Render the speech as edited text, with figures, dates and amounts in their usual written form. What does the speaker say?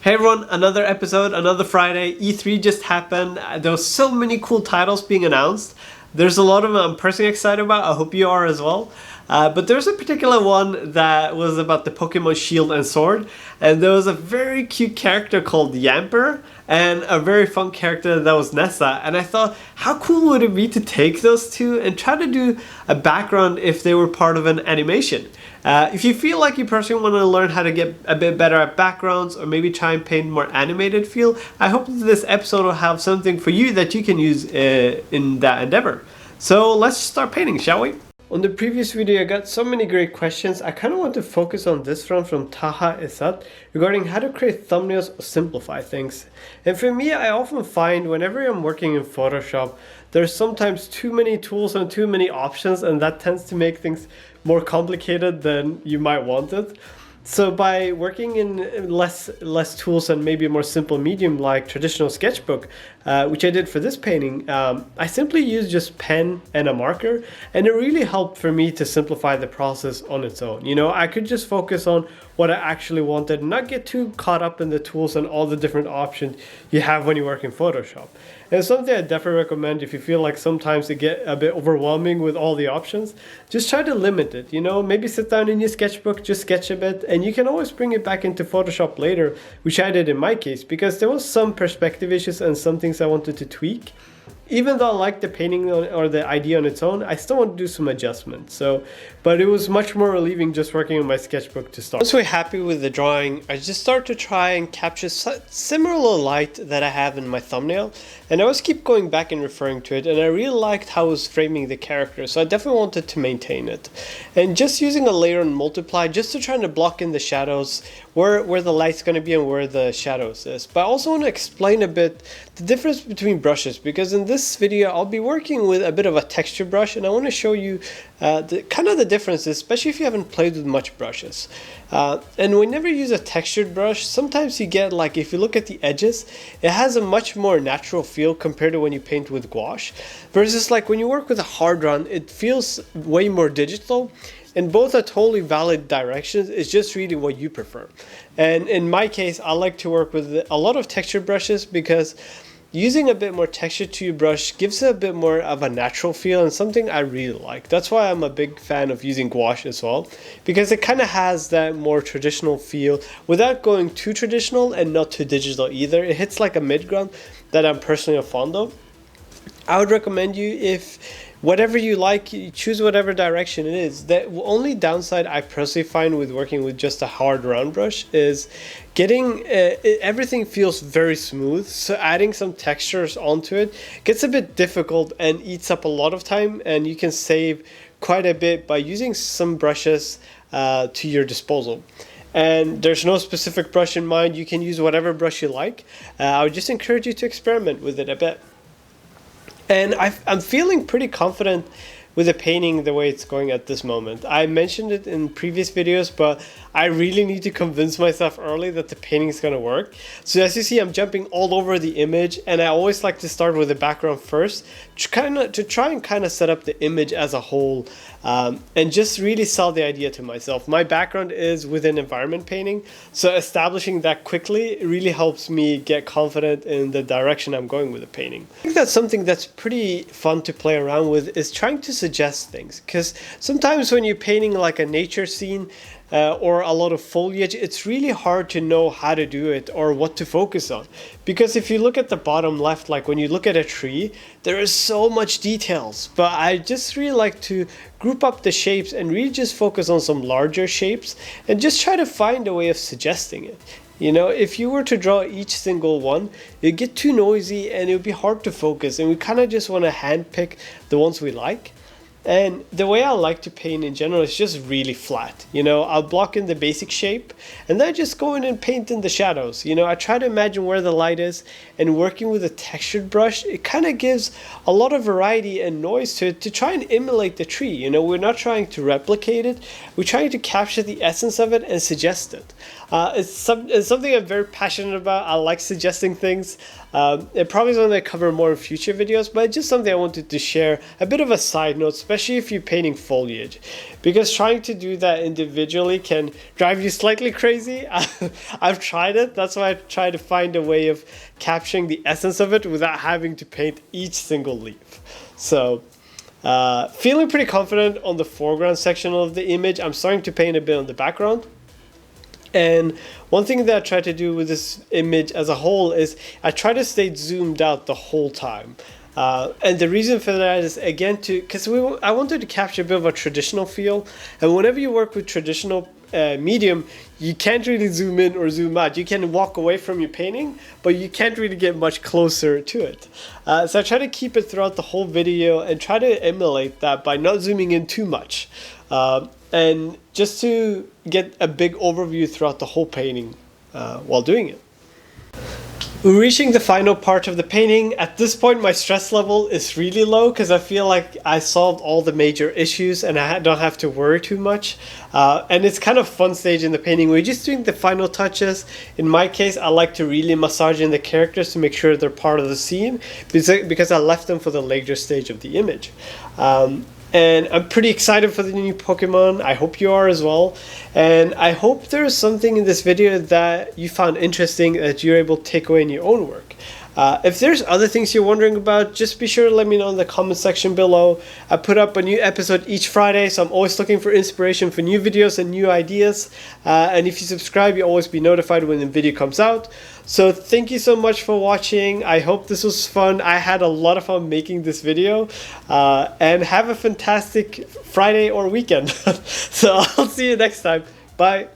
Hey everyone, another episode, another Friday. E3 just happened. There was so many cool titles being announced. There's a lot of them I'm personally excited about. I hope you are as well. But there's a particular one that was about the Pokemon Shield and Sword. And there was a very cute character called Yamper and a very fun character that was Nessa. And I thought, how cool would it be to take those two and try to do a background if they were part of an animation? If you feel like you personally want to learn how to get a bit better at backgrounds or maybe try and paint more animated feel, I hope that this episode will have something for you that you can use in that endeavor. So let's start painting, shall we? On the previous video I got so many great questions. I kind of want to focus on this one from Taha Isat regarding how to create thumbnails or simplify things. And for me, I often find whenever I'm working in Photoshop, there's sometimes too many tools and too many options, and that tends to make things more complicated than you might want it. So by working in less tools and maybe a more simple medium like traditional sketchbook, which I did for this painting, I simply used just pen and a marker, and it really helped for me to simplify the process on its own. You know, I could just focus on what I actually wanted and not get too caught up in the tools and all the different options you have when you work in Photoshop. And it's something I definitely recommend if you feel like sometimes it get a bit overwhelming with all the options. Just try to limit it, you know, maybe sit down in your sketchbook, just sketch a bit, and you can always bring it back into Photoshop later, which I did in my case, because there was some perspective issues and some things I wanted to tweak. Even though I like the painting or the idea on its own, I still want to do some adjustments. But it was much more relieving just working on my sketchbook to start. Once we're happy with the drawing, I just start to try and capture similar light that I have in my thumbnail. And I always keep going back and referring to it. And I really liked how it was framing the character. So I definitely wanted to maintain it. And just using a layer and multiply just to try to block in the shadows where the light's going to be and where the shadows is. But I also want to explain a bit the difference between brushes, because in this video I'll be working with a bit of a texture brush, and I want to show you the differences, especially if you haven't played with much brushes. And whenever you use a textured brush, sometimes you get, like, if you look at the edges, it has a much more natural feel compared to when you paint with gouache, versus like when you work with a hard run, it feels way more digital. And both are totally valid directions. It's just really what you prefer. And in my case, I like to work with a lot of texture brushes because using a bit more texture to your brush gives it a bit more of a natural feel, and something I really like. That's why I'm a big fan of using gouache as well, because it kind of has that more traditional feel without going too traditional and not too digital either. It hits like a mid-ground that I'm personally fond of. I would recommend you, if whatever you like, you choose whatever direction it is. The only downside I personally find with working with just a hard round brush is getting everything feels very smooth, so adding some textures onto it gets a bit difficult and eats up a lot of time, and you can save quite a bit by using some brushes to your disposal. And there's no specific brush in mind. You can use whatever brush you like. I would just encourage you to experiment with it a bit. And I'm feeling pretty confident with the painting the way it's going at this moment. I mentioned it in previous videos, but I really need to convince myself early that the painting is going to work. So as you see, I'm jumping all over the image, and I always like to start with the background first to try and set up the image as a whole, and just really sell the idea to myself. My background is within environment painting, so establishing that quickly really helps me get confident in the direction I'm going with the painting. I think that's something that's pretty fun to play around with, is trying to suggest things, because sometimes when you're painting like a nature scene or a lot of foliage, it's really hard to know how to do it or what to focus on. Because if you look at the bottom left, like when you look at a tree, there is so much details. But I just really like to group up the shapes and really just focus on some larger shapes and just try to find a way of suggesting it. You know, if you were to draw each single one, it'd get too noisy and it would be hard to focus, and we kind of just want to handpick the ones we like. And the way I like to paint in general is just really flat. You know, I'll block in the basic shape and then just go in and paint in the shadows. You know, I try to imagine where the light is, and working with a textured brush, it kind of gives a lot of variety and noise to it to try and emulate the tree. You know, we're not trying to replicate it. We're trying to capture the essence of it and suggest it. It's something I'm very passionate about. I like suggesting things. It probably is something I cover more in future videos, but it's just something I wanted to share, a bit of a side note, especially especially if you're painting foliage, because trying to do that individually can drive you slightly crazy. I've tried it. That's why I try to find a way of capturing the essence of it without having to paint each single leaf. So feeling pretty confident on the foreground section of the image. I'm starting to paint a bit on the background. And one thing that I try to do with this image as a whole is I try to stay zoomed out the whole time. And the reason for that is, again, because I wanted to capture a bit of a traditional feel. And whenever you work with traditional medium, you can't really zoom in or zoom out. You can walk away from your painting, but you can't really get much closer to it. So I try to keep it throughout the whole video and try to emulate that by not zooming in too much. And just to get a big overview throughout the whole painting while doing it. We're reaching the final part of the painting. At this point, my stress level is really low because I feel like I solved all the major issues and I don't have to worry too much. And it's kind of a fun stage in the painting. We're just doing the final touches. In my case, I like to really massage in the characters to make sure they're part of the scene because I left them for the later stage of the image. And I'm pretty excited for the new Pokemon. I hope you are as well. And I hope there's something in this video that you found interesting that you're able to take away in your own work. If there's other things you're wondering about, just be sure to let me know in the comment section below. I put up a new episode each Friday, so I'm always looking for inspiration for new videos and new ideas. And if you subscribe, you'll always be notified when the video comes out. So thank you so much for watching. I hope this was fun. I had a lot of fun making this video. And have a fantastic Friday or weekend. So I'll see you next time. Bye.